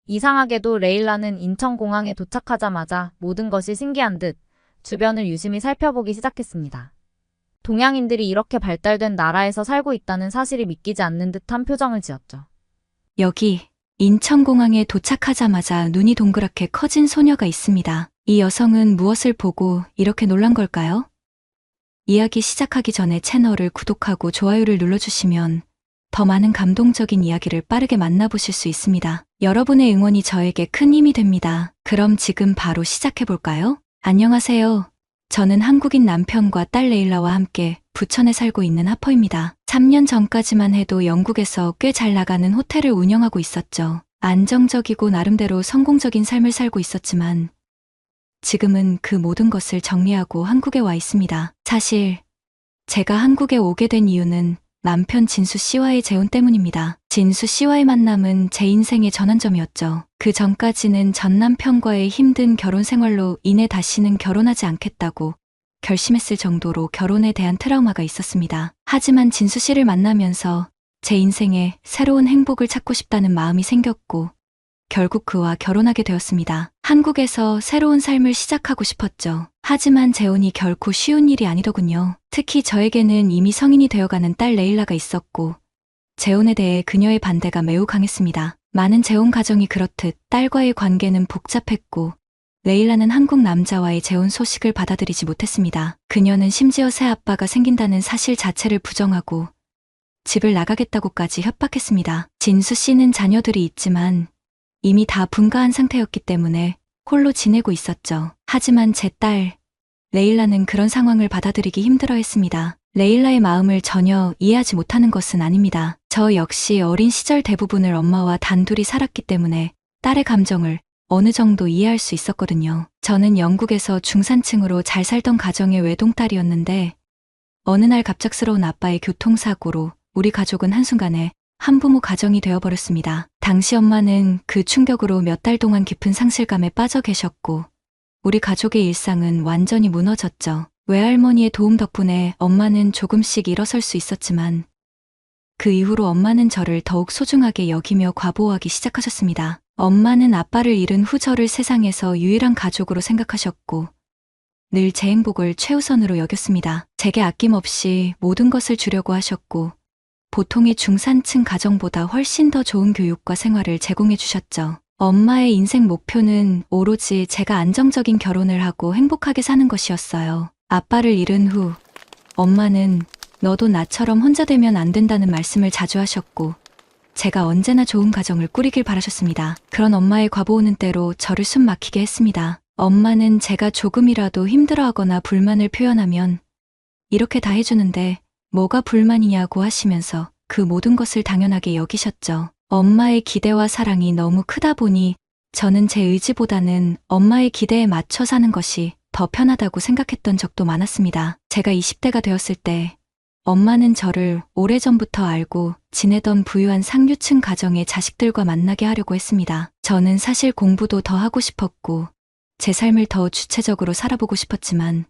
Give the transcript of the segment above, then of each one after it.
이상하게도 레일라는 인천공항에 도착하자마자 모든 것이 신기한 듯 주변을 유심히 살펴보기 시작했습니다. 동양인들이 이렇게 발달된 나라에서 살고 있다는 사실이 믿기지 않는 듯한 표정을 지었죠. 여기 인천공항에 도착하자마자 눈이 동그랗게 커진 소녀가 있습니다. 이 여성은 무엇을 보고 이렇게 놀란 걸까요? 이야기 시작하기 전에 채널을 구독하고 좋아요를 눌러주시면 더 많은 감동적인 이야기를 빠르게 만나보실 수 있습니다. 여러분의 응원이 저에게 큰 힘이 됩니다. 그럼 지금 바로 시작해볼까요? 안녕하세요. 저는 한국인 남편과 딸 레일라와 함께 부천에 살고 있는 하퍼입니다. 3년 전까지만 해도 영국에서 꽤 잘 나가는 호텔을 운영하고 있었죠. 안정적이고 나름대로 성공적인 삶을 살고 있었지만 지금은 그 모든 것을 정리하고 한국에 와 있습니다. 사실 제가 한국에 오게 된 이유는 남편 진수 씨와의 재혼 때문입니다. 진수 씨와의 만남은 제 인생의 전환점이었죠. 그 전까지는 전 남편과의 힘든 결혼 생활로 인해 다시는 결혼하지 않겠다고 결심했을 정도로 결혼에 대한 트라우마가 있었습니다. 하지만 진수 씨를 만나면서 제 인생에 새로운 행복을 찾고 싶다는 마음이 생겼고 결국 그와 결혼하게 되었습니다. 한국에서 새로운 삶을 시작하고 싶었죠. 하지만 재혼이 결코 쉬운 일이 아니더군요. 특히 저에게는 이미 성인이 되어가는 딸 레일라가 있었고 재혼에 대해 그녀의 반대가 매우 강했습니다. 많은 재혼 가정이 그렇듯 딸과의 관계는 복잡했고 레일라는 한국 남자와의 재혼 소식을 받아들이지 못했습니다. 그녀는 심지어 새 아빠가 생긴다는 사실 자체를 부정하고 집을 나가겠다고까지 협박했습니다. 진수 씨는 자녀들이 있지만 이미 다 분가한 상태였기 때문에 홀로 지내고 있었죠. 하지만 제 딸 레일라는 그런 상황을 받아들이기 힘들어했습니다. 레일라의 마음을 전혀 이해하지 못하는 것은 아닙니다. 저 역시 어린 시절 대부분을 엄마와 단둘이 살았기 때문에 딸의 감정을 어느 정도 이해할 수 있었거든요. 저는 영국에서 중산층으로 잘 살던 가정의 외동딸이었는데 어느 날 갑작스러운 아빠의 교통사고로 우리 가족은 한순간에 한부모 가정이 되어버렸습니다. 당시 엄마는 그 충격으로 몇 달 동안 깊은 상실감에 빠져 계셨고 우리 가족의 일상은 완전히 무너졌죠. 외할머니의 도움 덕분에 엄마는 조금씩 일어설 수 있었지만 그 이후로 엄마는 저를 더욱 소중하게 여기며 과보호하기 시작하셨습니다. 엄마는 아빠를 잃은 후 저를 세상에서 유일한 가족으로 생각하셨고 늘 제 행복을 최우선으로 여겼습니다. 제게 아낌없이 모든 것을 주려고 하셨고 보통의 중산층 가정보다 훨씬 더 좋은 교육과 생활을 제공해 주셨죠. 엄마의 인생 목표는 오로지 제가 안정적인 결혼을 하고 행복하게 사는 것이었어요. 아빠를 잃은 후 엄마는 너도 나처럼 혼자 되면 안 된다는 말씀을 자주 하셨고 제가 언제나 좋은 가정을 꾸리길 바라셨습니다. 그런 엄마의 과보호는 때로 저를 숨 막히게 했습니다. 엄마는 제가 조금이라도 힘들어하거나 불만을 표현하면 이렇게 다 해주는데 뭐가 불만이냐고 하시면서 그 모든 것을 당연하게 여기셨죠. 엄마의 기대와 사랑이 너무 크다 보니 저는 제 의지보다는 엄마의 기대에 맞춰 사는 것이 더 편하다고 생각했던 적도 많았습니다. 제가 20대가 되었을 때 엄마는 저를 오래전부터 알고 지내던 부유한 상류층 가정의 자식들과 만나게 하려고 했습니다. 저는 사실 공부도 더 하고 싶었고 제 삶을 더 주체적으로 살아보고 싶었지만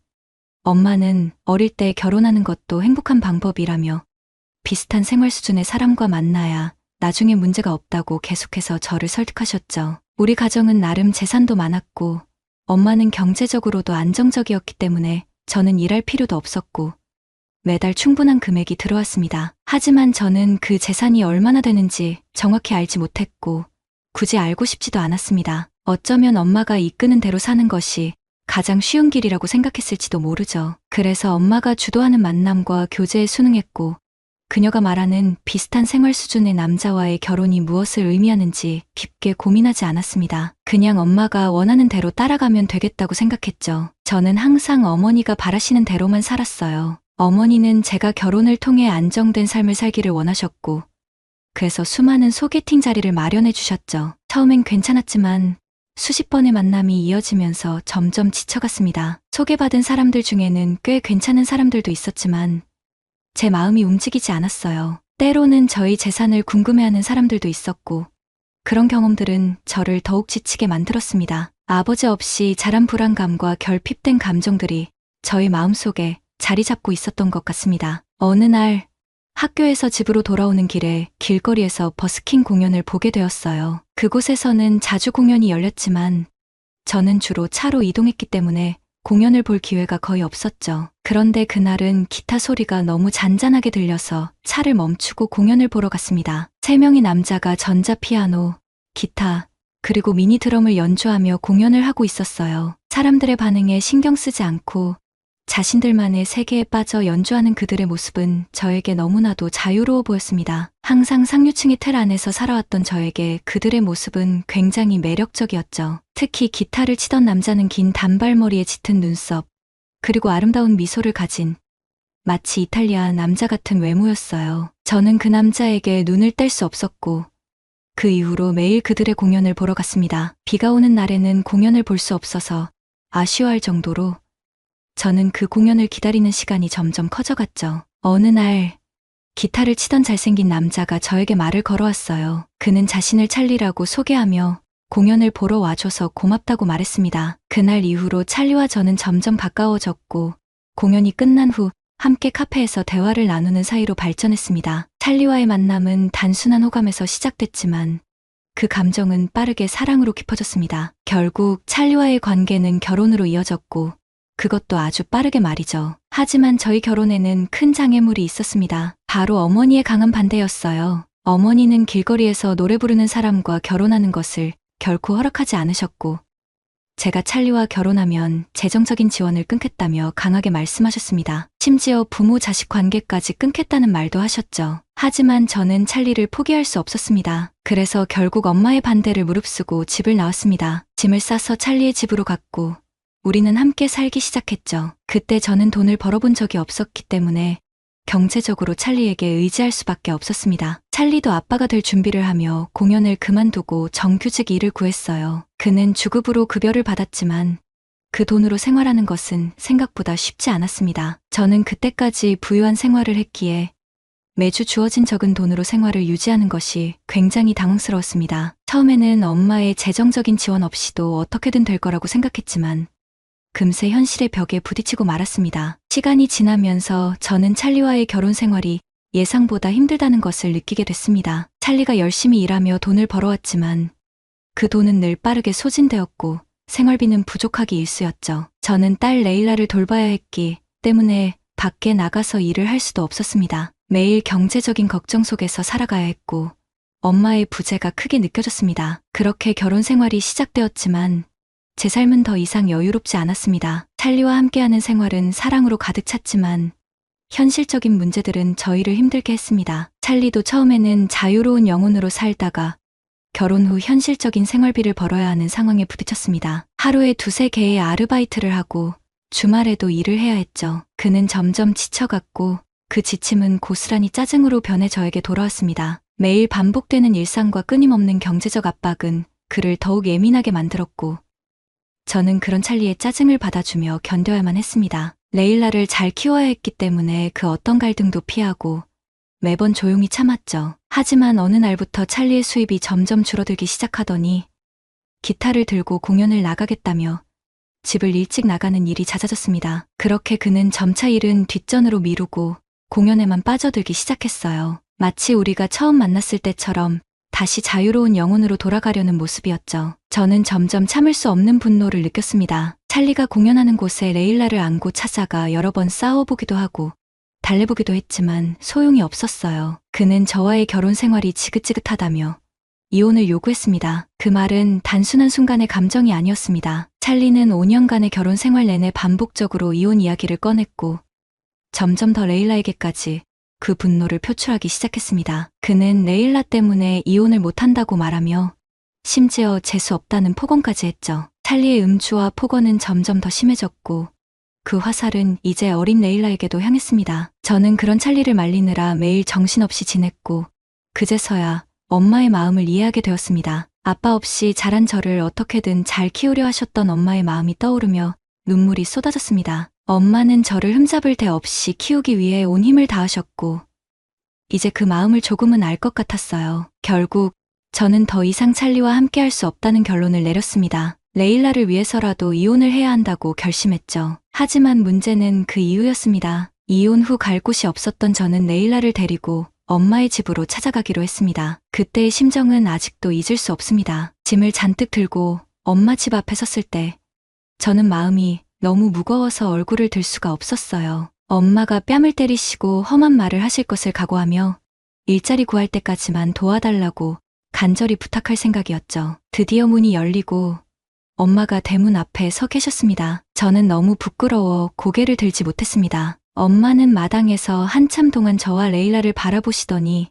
엄마는 어릴 때 결혼하는 것도 행복한 방법이라며 비슷한 생활 수준의 사람과 만나야 나중에 문제가 없다고 계속해서 저를 설득하셨죠. 우리 가정은 나름 재산도 많았고 엄마는 경제적으로도 안정적이었기 때문에 저는 일할 필요도 없었고 매달 충분한 금액이 들어왔습니다. 하지만 저는 그 재산이 얼마나 되는지 정확히 알지 못했고 굳이 알고 싶지도 않았습니다. 어쩌면 엄마가 이끄는 대로 사는 것이 가장 쉬운 길이라고 생각했을지도 모르죠. 그래서 엄마가 주도하는 만남과 교제에 순응했고 그녀가 말하는 비슷한 생활 수준의 남자와의 결혼이 무엇을 의미하는지 깊게 고민하지 않았습니다. 그냥 엄마가 원하는 대로 따라가면 되겠다고 생각했죠. 저는 항상 어머니가 바라시는 대로만 살았어요. 어머니는 제가 결혼을 통해 안정된 삶을 살기를 원하셨고 그래서 수많은 소개팅 자리를 마련해 주셨죠. 처음엔 괜찮았지만 수십 번의 만남이 이어지면서 점점 지쳐갔습니다. 소개받은 사람들 중에는 꽤 괜찮은 사람들도 있었지만 제 마음이 움직이지 않았어요. 때로는 저희 재산을 궁금해하는 사람들도 있었고 그런 경험들은 저를 더욱 지치게 만들었습니다. 아버지 없이 자란 불안감과 결핍된 감정들이 저희 마음속에 자리 잡고 있었던 것 같습니다. 어느 날 학교에서 집으로 돌아오는 길에 길거리에서 버스킹 공연을 보게 되었어요. 그곳에서는 자주 공연이 열렸지만 저는 주로 차로 이동했기 때문에 공연을 볼 기회가 거의 없었죠. 그런데 그날은 기타 소리가 너무 잔잔하게 들려서 차를 멈추고 공연을 보러 갔습니다. 3명의 남자가 전자피아노, 기타, 그리고 미니 드럼을 연주하며 공연을 하고 있었어요. 사람들의 반응에 신경 쓰지 않고 자신들만의 세계에 빠져 연주하는 그들의 모습은 저에게 너무나도 자유로워 보였습니다. 항상 상류층의 틀 안에서 살아왔던 저에게 그들의 모습은 굉장히 매력적이었죠. 특히 기타를 치던 남자는 긴 단발머리에 짙은 눈썹, 그리고 아름다운 미소를 가진 마치 이탈리아 남자 같은 외모였어요. 저는 그 남자에게 눈을 뗄 수 없었고 그 이후로 매일 그들의 공연을 보러 갔습니다. 비가 오는 날에는 공연을 볼 수 없어서 아쉬워할 정도로 저는 그 공연을 기다리는 시간이 점점 커져갔죠. 어느 날 기타를 치던 잘생긴 남자가 저에게 말을 걸어왔어요. 그는 자신을 찰리라고 소개하며 공연을 보러 와줘서 고맙다고 말했습니다. 그날 이후로 찰리와 저는 점점 가까워졌고 공연이 끝난 후 함께 카페에서 대화를 나누는 사이로 발전했습니다. 찰리와의 만남은 단순한 호감에서 시작됐지만 그 감정은 빠르게 사랑으로 깊어졌습니다. 결국 찰리와의 관계는 결혼으로 이어졌고 그것도 아주 빠르게 말이죠. 하지만 저희 결혼에는 큰 장애물이 있었습니다. 바로 어머니의 강한 반대였어요. 어머니는 길거리에서 노래 부르는 사람과 결혼하는 것을 결코 허락하지 않으셨고 제가 찰리와 결혼하면 재정적인 지원을 끊겠다며 강하게 말씀하셨습니다. 심지어 부모 자식 관계까지 끊겠다는 말도 하셨죠. 하지만 저는 찰리를 포기할 수 없었습니다. 그래서 결국 엄마의 반대를 무릅쓰고 집을 나왔습니다. 짐을 싸서 찰리의 집으로 갔고 우리는 함께 살기 시작했죠. 그때 저는 돈을 벌어본 적이 없었기 때문에 경제적으로 찰리에게 의지할 수밖에 없었습니다. 찰리도 아빠가 될 준비를 하며 공연을 그만두고 정규직 일을 구했어요. 그는 주급으로 급여를 받았지만 그 돈으로 생활하는 것은 생각보다 쉽지 않았습니다. 저는 그때까지 부유한 생활을 했기에 매주 주어진 적은 돈으로 생활을 유지하는 것이 굉장히 당황스러웠습니다. 처음에는 엄마의 재정적인 지원 없이도 어떻게든 될 거라고 생각했지만 금세 현실의 벽에 부딪히고 말았습니다. 시간이 지나면서 저는 찰리와의 결혼 생활이 예상보다 힘들다는 것을 느끼게 됐습니다. 찰리가 열심히 일하며 돈을 벌어왔지만 그 돈은 늘 빠르게 소진되었고 생활비는 부족하기 일쑤였죠. 저는 딸 레일라를 돌봐야 했기 때문에 밖에 나가서 일을 할 수도 없었습니다. 매일 경제적인 걱정 속에서 살아가야 했고 엄마의 부재가 크게 느껴졌습니다. 그렇게 결혼 생활이 시작되었지만 제 삶은 더 이상 여유롭지 않았습니다. 찰리와 함께하는 생활은 사랑으로 가득 찼지만 현실적인 문제들은 저희를 힘들게 했습니다. 찰리도 처음에는 자유로운 영혼으로 살다가 결혼 후 현실적인 생활비를 벌어야 하는 상황에 부딪혔습니다. 하루에 2-3개의 아르바이트를 하고 주말에도 일을 해야 했죠. 그는 점점 지쳐갔고 그 지침은 고스란히 짜증으로 변해 저에게 돌아왔습니다. 매일 반복되는 일상과 끊임없는 경제적 압박은 그를 더욱 예민하게 만들었고 저는 그런 찰리의 짜증을 받아주며 견뎌야만 했습니다. 레일라를 잘 키워야 했기 때문에 그 어떤 갈등도 피하고 매번 조용히 참았죠. 하지만 어느 날부터 찰리의 수입이 점점 줄어들기 시작하더니 기타를 들고 공연을 나가겠다며 집을 일찍 나가는 일이 잦아졌습니다. 그렇게 그는 점차 일은 뒷전으로 미루고 공연에만 빠져들기 시작했어요. 마치 우리가 처음 만났을 때처럼 다시 자유로운 영혼으로 돌아가려는 모습이었죠. 저는 점점 참을 수 없는 분노를 느꼈습니다. 찰리가 공연하는 곳에 레일라를 안고 찾아가 여러 번 싸워보기도 하고 달래보기도 했지만 소용이 없었어요. 그는 저와의 결혼 생활이 지긋지긋하다며 이혼을 요구했습니다. 그 말은 단순한 순간의 감정이 아니었습니다. 찰리는 5년간의 결혼 생활 내내 반복적으로 이혼 이야기를 꺼냈고 점점 더 레일라에게까지 그 분노를 표출하기 시작했습니다. 그는 레일라 때문에 이혼을 못한다고 말하며 심지어 재수 없다는 폭언까지 했죠. 찰리의 음주와 폭언은 점점 더 심해졌고 그 화살은 이제 어린 레일라에게도 향했습니다. 저는 그런 찰리를 말리느라 매일 정신없이 지냈고 그제서야 엄마의 마음을 이해하게 되었습니다. 아빠 없이 자란 저를 어떻게든 잘 키우려 하셨던 엄마의 마음이 떠오르며 눈물이 쏟아졌습니다. 엄마는 저를 흠잡을 데 없이 키우기 위해 온 힘을 다하셨고 이제 그 마음을 조금은 알 것 같았어요. 결국 저는 더 이상 찰리와 함께할 수 없다는 결론을 내렸습니다. 레일라를 위해서라도 이혼을 해야 한다고 결심했죠. 하지만 문제는 그 이유였습니다. 이혼 후 갈 곳이 없었던 저는 레일라를 데리고 엄마의 집으로 찾아가기로 했습니다. 그때의 심정은 아직도 잊을 수 없습니다. 짐을 잔뜩 들고 엄마 집 앞에 섰을 때 저는 마음이 너무 무거워서 얼굴을 들 수가 없었어요. 엄마가 뺨을 때리시고 험한 말을 하실 것을 각오하며 일자리 구할 때까지만 도와달라고 간절히 부탁할 생각이었죠. 드디어 문이 열리고 엄마가 대문 앞에 서 계셨습니다. 저는 너무 부끄러워 고개를 들지 못했습니다. 엄마는 마당에서 한참 동안 저와 레일라를 바라보시더니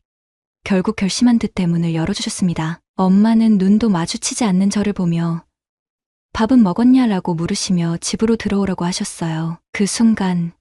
결국 결심한 듯 대문을 열어주셨습니다. 엄마는 눈도 마주치지 않는 저를 보며 밥은 먹었냐라고 물으시며 집으로 들어오라고 하셨어요. 그 순간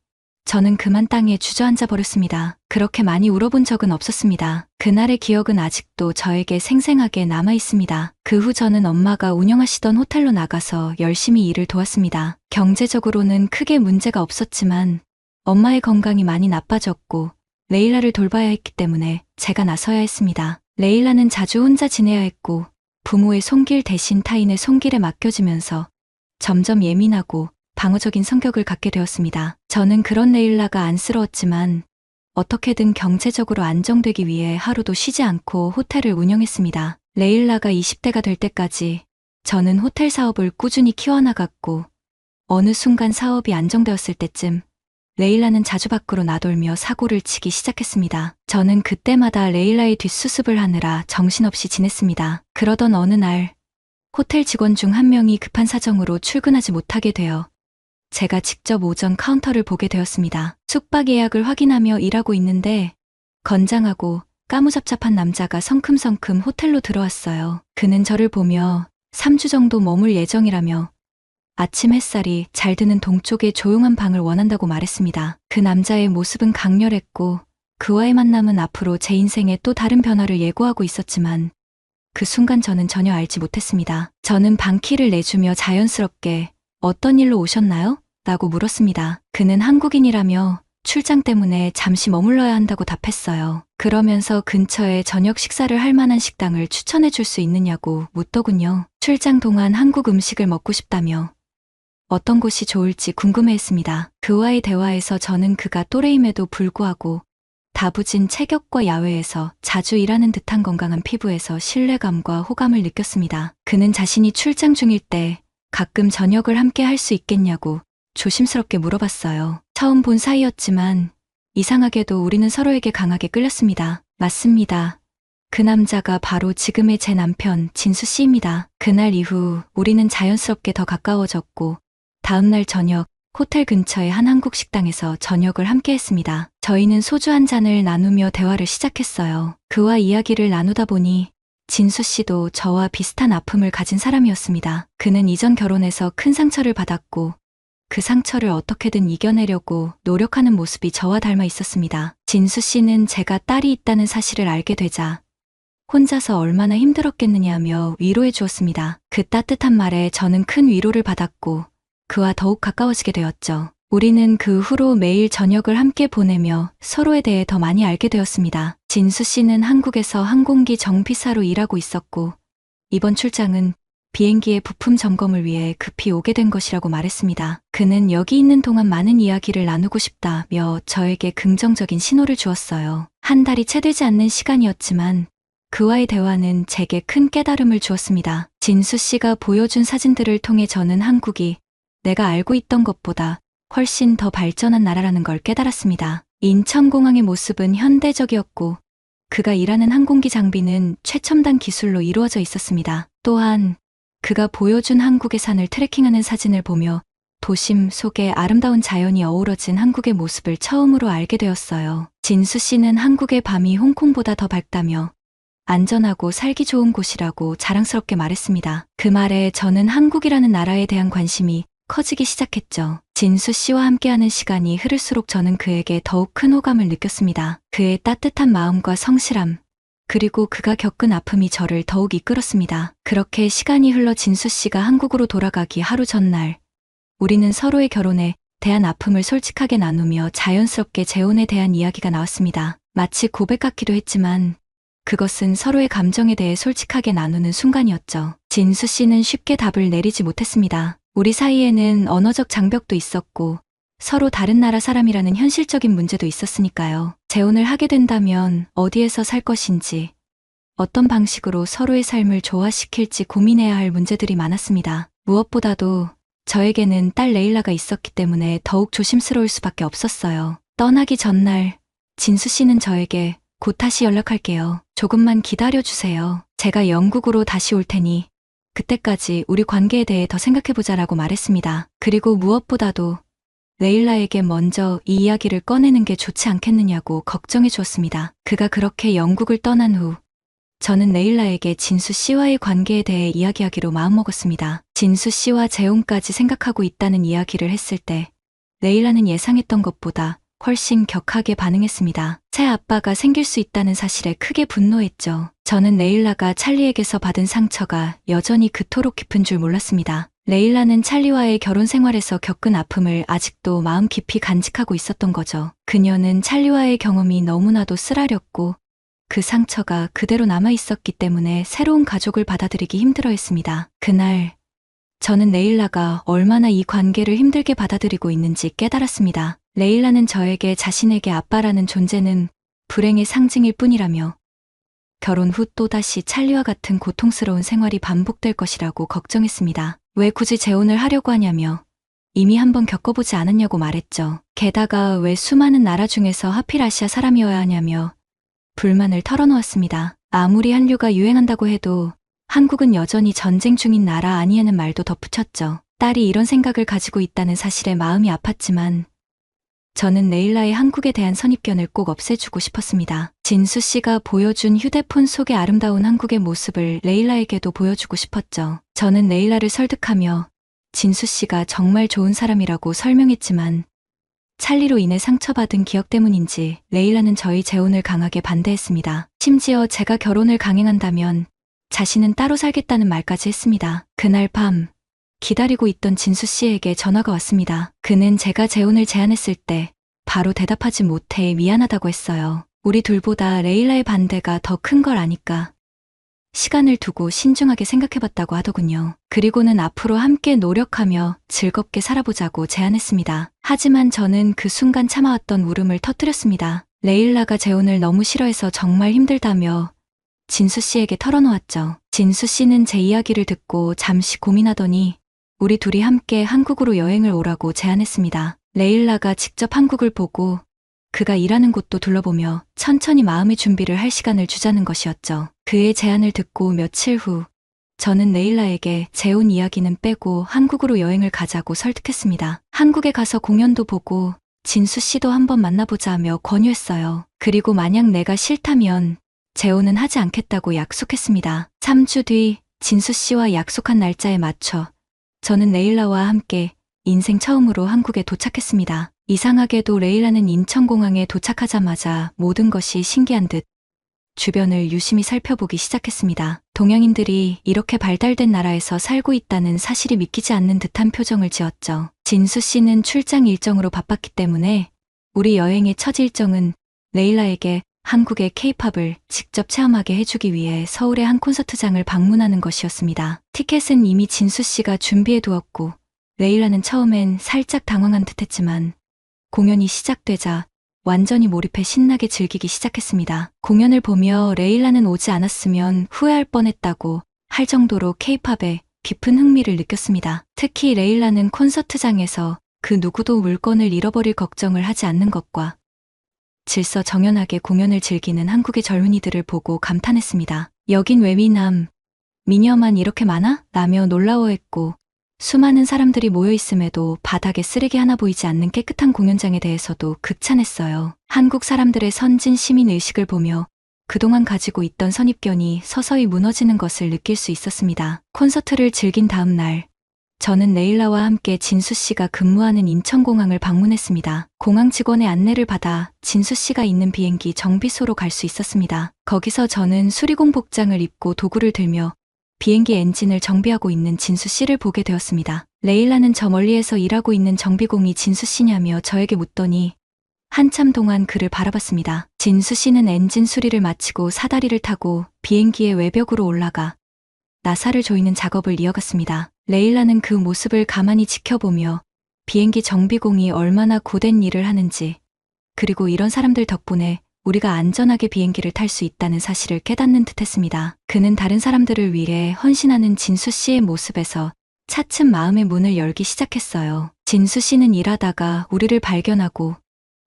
저는 그만 땅에 주저앉아 버렸습니다. 그렇게 많이 울어본 적은 없었습니다. 그날의 기억은 아직도 저에게 생생하게 남아 있습니다. 그 후 저는 엄마가 운영하시던 호텔로 나가서 열심히 일을 도왔습니다. 경제적으로는 크게 문제가 없었지만 엄마의 건강이 많이 나빠졌고 레일라를 돌봐야 했기 때문에 제가 나서야 했습니다. 레일라는 자주 혼자 지내야 했고 부모의 손길 대신 타인의 손길에 맡겨지면서 점점 예민하고 방어적인 성격을 갖게 되었습니다. 저는 그런 레일라가 안쓰러웠지만 어떻게든 경제적으로 안정되기 위해 하루도 쉬지 않고 호텔을 운영했습니다. 레일라가 20대가 될 때까지 저는 호텔 사업을 꾸준히 키워나갔고 어느 순간 사업이 안정되었을 때쯤 레일라는 자주 밖으로 나돌며 사고를 치기 시작했습니다. 저는 그때마다 레일라의 뒷수습을 하느라 정신없이 지냈습니다. 그러던 어느 날 호텔 직원 중 한 명이 급한 사정으로 출근하지 못하게 되어 제가 직접 오전 카운터를 보게 되었습니다. 숙박 예약을 확인하며 일하고 있는데 건장하고 까무잡잡한 남자가 성큼성큼 호텔로 들어왔어요. 그는 저를 보며 3주 정도 머물 예정이라며 아침 햇살이 잘 드는 동쪽의 조용한 방을 원한다고 말했습니다. 그 남자의 모습은 강렬했고 그와의 만남은 앞으로 제 인생에 또 다른 변화를 예고하고 있었지만 그 순간 저는 전혀 알지 못했습니다. 저는 방키를 내주며 자연스럽게 어떤 일로 오셨나요? 라고 물었습니다. 그는 한국인이라며 출장 때문에 잠시 머물러야 한다고 답했어요. 그러면서 근처에 저녁 식사를 할 만한 식당을 추천해 줄 수 있느냐고 묻더군요. 출장 동안 한국 음식을 먹고 싶다며 어떤 곳이 좋을지 궁금해했습니다. 그와의 대화에서 저는 그가 또래임에도 불구하고 다부진 체격과 야외에서 자주 일하는 듯한 건강한 피부에서 신뢰감과 호감을 느꼈습니다. 그는 자신이 출장 중일 때 가끔 저녁을 함께 할 수 있겠냐고 조심스럽게 물어봤어요. 처음 본 사이였지만 이상하게도 우리는 서로에게 강하게 끌렸습니다. 맞습니다. 그 남자가 바로 지금의 제 남편 진수 씨입니다. 그날 이후 우리는 자연스럽게 더 가까워졌고 다음날 저녁 호텔 근처의 한 한국 식당에서 저녁을 함께 했습니다. 저희는 소주 한 잔을 나누며 대화를 시작했어요. 그와 이야기를 나누다 보니 진수 씨도 저와 비슷한 아픔을 가진 사람이었습니다. 그는 이전 결혼에서 큰 상처를 받았고 그 상처를 어떻게든 이겨내려고 노력하는 모습이 저와 닮아 있었습니다. 진수 씨는 제가 딸이 있다는 사실을 알게 되자 혼자서 얼마나 힘들었겠느냐며 위로해 주었습니다. 그 따뜻한 말에 저는 큰 위로를 받았고 그와 더욱 가까워지게 되었죠. 우리는 그 후로 매일 저녁을 함께 보내며 서로에 대해 더 많이 알게 되었습니다. 진수 씨는 한국에서 항공기 정비사로 일하고 있었고 이번 출장은 비행기의 부품 점검을 위해 급히 오게 된 것이라고 말했습니다. 그는 여기 있는 동안 많은 이야기를 나누고 싶다며 저에게 긍정적인 신호를 주었어요. 한 달이 채 되지 않는 시간이었지만 그와의 대화는 제게 큰 깨달음을 주었습니다. 진수 씨가 보여준 사진들을 통해 저는 한국이 내가 알고 있던 것보다 훨씬 더 발전한 나라라는 걸 깨달았습니다. 인천공항의 모습은 현대적이었고 그가 일하는 항공기 장비는 최첨단 기술로 이루어져 있었습니다. 또한 그가 보여준 한국의 산을 트레킹하는 사진을 보며 도심 속에 아름다운 자연이 어우러진 한국의 모습을 처음으로 알게 되었어요. 진수 씨는 한국의 밤이 홍콩보다 더 밝다며 안전하고 살기 좋은 곳이라고 자랑스럽게 말했습니다. 그 말에 저는 한국이라는 나라에 대한 관심이 커지기 시작했죠. 진수 씨와 함께하는 시간이 흐를수록 저는 그에게 더욱 큰 호감을 느꼈습니다. 그의 따뜻한 마음과 성실함, 그리고 그가 겪은 아픔이 저를 더욱 이끌었습니다. 그렇게 시간이 흘러 진수 씨가 한국으로 돌아가기 하루 전날, 우리는 서로의 결혼에 대한 아픔을 솔직하게 나누며 자연스럽게 재혼에 대한 이야기가 나왔습니다. 마치 고백 같기도 했지만 그것은 서로의 감정에 대해 솔직하게 나누는 순간이었죠. 진수 씨는 쉽게 답을 내리지 못했습니다. 우리 사이에는 언어적 장벽도 있었고 서로 다른 나라 사람이라는 현실적인 문제도 있었으니까요. 재혼을 하게 된다면 어디에서 살 것인지, 어떤 방식으로 서로의 삶을 조화시킬지 고민해야 할 문제들이 많았습니다. 무엇보다도 저에게는 딸 레일라가 있었기 때문에 더욱 조심스러울 수밖에 없었어요. 떠나기 전날 진수 씨는 저에게 곧 다시 연락할게요. 조금만 기다려주세요. 제가 영국으로 다시 올 테니 그때까지 우리 관계에 대해 더 생각해보자라고 말했습니다. 그리고 무엇보다도 레일라에게 먼저 이 이야기를 꺼내는 게 좋지 않겠느냐고 걱정해 주었습니다. 그가 그렇게 영국을 떠난 후 저는 레일라에게 진수 씨와의 관계에 대해 이야기하기로 마음먹었습니다. 진수 씨와 재혼까지 생각하고 있다는 이야기를 했을 때 레일라는 예상했던 것보다 훨씬 격하게 반응했습니다. 새 아빠가 생길 수 있다는 사실에 크게 분노했죠. 저는 레일라가 찰리에게서 받은 상처가 여전히 그토록 깊은 줄 몰랐습니다. 레일라는 찰리와의 결혼 생활에서 겪은 아픔을 아직도 마음 깊이 간직하고 있었던 거죠. 그녀는 찰리와의 경험이 너무나도 쓰라렸고 그 상처가 그대로 남아 있었기 때문에 새로운 가족을 받아들이기 힘들어했습니다. 그날 저는 레일라가 얼마나 이 관계를 힘들게 받아들이고 있는지 깨달았습니다. 레일라는 저에게 자신에게 아빠라는 존재는 불행의 상징일 뿐이라며 결혼 후 또다시 찰리와 같은 고통스러운 생활이 반복될 것이라고 걱정했습니다. 왜 굳이 재혼을 하려고 하냐며 이미 한번 겪어보지 않았냐고 말했죠. 게다가 왜 수많은 나라 중에서 하필 아시아 사람이어야 하냐며 불만을 털어놓았습니다. 아무리 한류가 유행한다고 해도 한국은 여전히 전쟁 중인 나라 아니냐는 말도 덧붙였죠. 딸이 이런 생각을 가지고 있다는 사실에 마음이 아팠지만 저는 레일라의 한국에 대한 선입견을 꼭 없애주고 싶었습니다. 진수 씨가 보여준 휴대폰 속의 아름다운 한국의 모습을 레일라에게도 보여주고 싶었죠. 저는 레일라를 설득하며 진수 씨가 정말 좋은 사람이라고 설명했지만 찰리로 인해 상처받은 기억 때문인지 레일라는 저희 재혼을 강하게 반대했습니다. 심지어 제가 결혼을 강행한다면 자신은 따로 살겠다는 말까지 했습니다. 그날 밤 기다리고 있던 진수 씨에게 전화가 왔습니다. 그는 제가 재혼을 제안했을 때 바로 대답하지 못해 미안하다고 했어요. 우리 둘보다 레일라의 반대가 더 큰 걸 아니까 시간을 두고 신중하게 생각해봤다고 하더군요. 그리고는 앞으로 함께 노력하며 즐겁게 살아보자고 제안했습니다. 하지만 저는 그 순간 참아왔던 울음을 터뜨렸습니다. 레일라가 재혼을 너무 싫어해서 정말 힘들다며 진수 씨에게 털어놓았죠. 진수 씨는 제 이야기를 듣고 잠시 고민하더니 우리 둘이 함께 한국으로 여행을 오라고 제안했습니다. 레일라가 직접 한국을 보고 그가 일하는 곳도 둘러보며 천천히 마음의 준비를 할 시간을 주자는 것이었죠. 그의 제안을 듣고 며칠 후 저는 레일라에게 재혼 이야기는 빼고 한국으로 여행을 가자고 설득했습니다. 한국에 가서 공연도 보고 진수 씨도 한번 만나보자며 권유했어요. 그리고 만약 내가 싫다면 재혼은 하지 않겠다고 약속했습니다. 3주 뒤 진수 씨와 약속한 날짜에 맞춰 저는 레일라와 함께 인생 처음으로 한국에 도착했습니다. 이상하게도 레일라는 인천공항에 도착하자마자 모든 것이 신기한 듯 주변을 유심히 살펴보기 시작했습니다. 동양인들이 이렇게 발달된 나라에서 살고 있다는 사실이 믿기지 않는 듯한 표정을 지었죠. 진수 씨는 출장 일정으로 바빴기 때문에 우리 여행의 첫 일정은 레일라에게 한국의 케이팝을 직접 체험하게 해주기 위해 서울의 한 콘서트장을 방문하는 것이었습니다. 티켓은 이미 진수 씨가 준비해 두었고 레일라는 처음엔 살짝 당황한 듯했지만 공연이 시작되자 완전히 몰입해 신나게 즐기기 시작했습니다. 공연을 보며 레일라는 오지 않았으면 후회할 뻔했다고 할 정도로 케이팝에 깊은 흥미를 느꼈습니다. 특히 레일라는 콘서트장에서 그 누구도 물건을 잃어버릴 걱정을 하지 않는 것과 질서정연하게 공연을 즐기는 한국의 젊은이들을 보고 감탄했습니다. 여긴 왜 미녀만 이렇게 많아? 라며 놀라워했고 수많은 사람들이 모여있음에도 바닥에 쓰레기 하나 보이지 않는 깨끗한 공연장에 대해서도 극찬했어요. 한국 사람들의 선진 시민 의식을 보며 그동안 가지고 있던 선입견이 서서히 무너지는 것을 느낄 수 있었습니다. 콘서트를 즐긴 다음 날 저는 레일라와 함께 진수 씨가 근무하는 인천공항을 방문했습니다. 공항 직원의 안내를 받아 진수 씨가 있는 비행기 정비소로 갈 수 있었습니다. 거기서 저는 수리공 복장을 입고 도구를 들며 비행기 엔진을 정비하고 있는 진수 씨를 보게 되었습니다. 레일라는 저 멀리에서 일하고 있는 정비공이 진수 씨냐며 저에게 묻더니 한참 동안 그를 바라봤습니다. 진수 씨는 엔진 수리를 마치고 사다리를 타고 비행기의 외벽으로 올라가 나사를 조이는 작업을 이어갔습니다. 레일라는 그 모습을 가만히 지켜보며 비행기 정비공이 얼마나 고된 일을 하는지, 그리고 이런 사람들 덕분에 우리가 안전하게 비행기를 탈 수 있다는 사실을 깨닫는 듯 했습니다. 그는 다른 사람들을 위해 헌신하는 진수 씨의 모습에서 차츰 마음의 문을 열기 시작했어요. 진수 씨는 일하다가 우리를 발견하고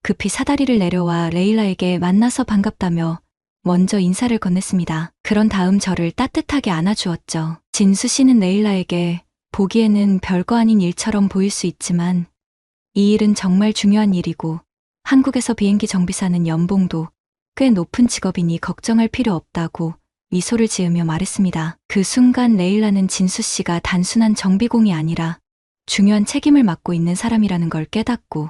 급히 사다리를 내려와 레일라에게 만나서 반갑다며 먼저 인사를 건넸습니다. 그런 다음 저를 따뜻하게 안아주었죠. 진수 씨는 레일라에게 보기에는 별거 아닌 일처럼 보일 수 있지만 이 일은 정말 중요한 일이고 한국에서 비행기 정비사는 연봉도 꽤 높은 직업이니 걱정할 필요 없다고 미소를 지으며 말했습니다. 그 순간 레일라는 진수 씨가 단순한 정비공이 아니라 중요한 책임을 맡고 있는 사람이라는 걸 깨닫고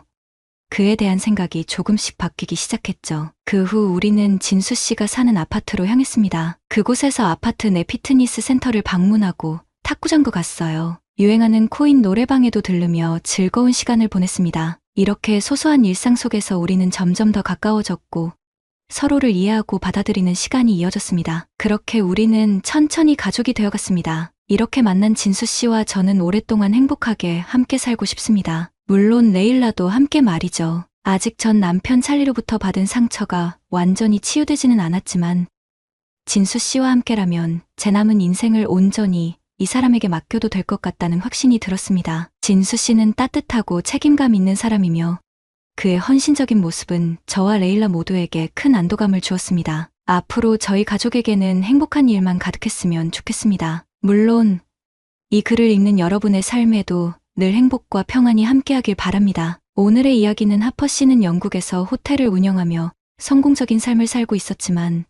그에 대한 생각이 조금씩 바뀌기 시작했죠. 그 후 우리는 진수 씨가 사는 아파트로 향했습니다. 그곳에서 아파트 내 피트니스 센터를 방문하고 탁구장도 갔어요. 유행하는 코인 노래방에도 들르며 즐거운 시간을 보냈습니다. 이렇게 소소한 일상 속에서 우리는 점점 더 가까워졌고 서로를 이해하고 받아들이는 시간이 이어졌습니다. 그렇게 우리는 천천히 가족이 되어갔습니다. 이렇게 만난 진수 씨와 저는 오랫동안 행복하게 함께 살고 싶습니다. 물론 레일라도 함께 말이죠. 아직 전 남편 찰리로부터 받은 상처가 완전히 치유되지는 않았지만 진수 씨와 함께라면 제 남은 인생을 온전히 이 사람에게 맡겨도 될 것 같다는 확신이 들었습니다. 진수 씨는 따뜻하고 책임감 있는 사람이며 그의 헌신적인 모습은 저와 레일라 모두에게 큰 안도감을 주었습니다. 앞으로 저희 가족에게는 행복한 일만 가득했으면 좋겠습니다. 물론 이 글을 읽는 여러분의 삶에도 늘 행복과 평안이 함께하길 바랍니다. 오늘의 이야기는 하퍼 씨는 영국에서 호텔을 운영하며 성공적인 삶을 살고 있었지만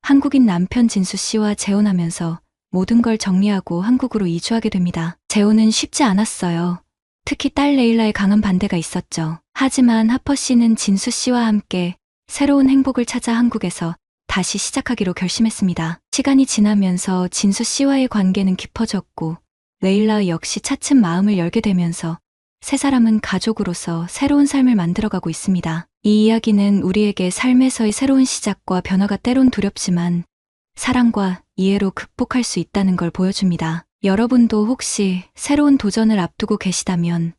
한국인 남편 진수 씨와 재혼하면서 모든 걸 정리하고 한국으로 이주하게 됩니다. 재혼은 쉽지 않았어요. 특히 딸 레일라의 강한 반대가 있었죠. 하지만 하퍼 씨는 진수 씨와 함께 새로운 행복을 찾아 한국에서 다시 시작하기로 결심했습니다. 시간이 지나면서 진수 씨와의 관계는 깊어졌고 레일라 역시 차츰 마음을 열게 되면서 세 사람은 가족으로서 새로운 삶을 만들어가고 있습니다. 이 이야기는 우리에게 삶에서의 새로운 시작과 변화가 때론 두렵지만 사랑과 이해로 극복할 수 있다는 걸 보여줍니다. 여러분도 혹시 새로운 도전을 앞두고 계시다면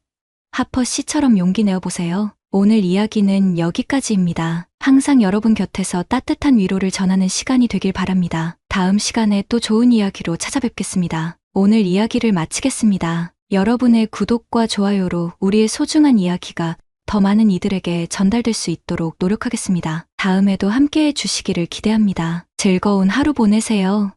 하퍼 씨처럼 용기 내어보세요. 오늘 이야기는 여기까지입니다. 항상 여러분 곁에서 따뜻한 위로를 전하는 시간이 되길 바랍니다. 다음 시간에 또 좋은 이야기로 찾아뵙겠습니다. 오늘 이야기를 마치겠습니다. 여러분의 구독과 좋아요로 우리의 소중한 이야기가 더 많은 이들에게 전달될 수 있도록 노력하겠습니다. 다음에도 함께해 주시기를 기대합니다. 즐거운 하루 보내세요.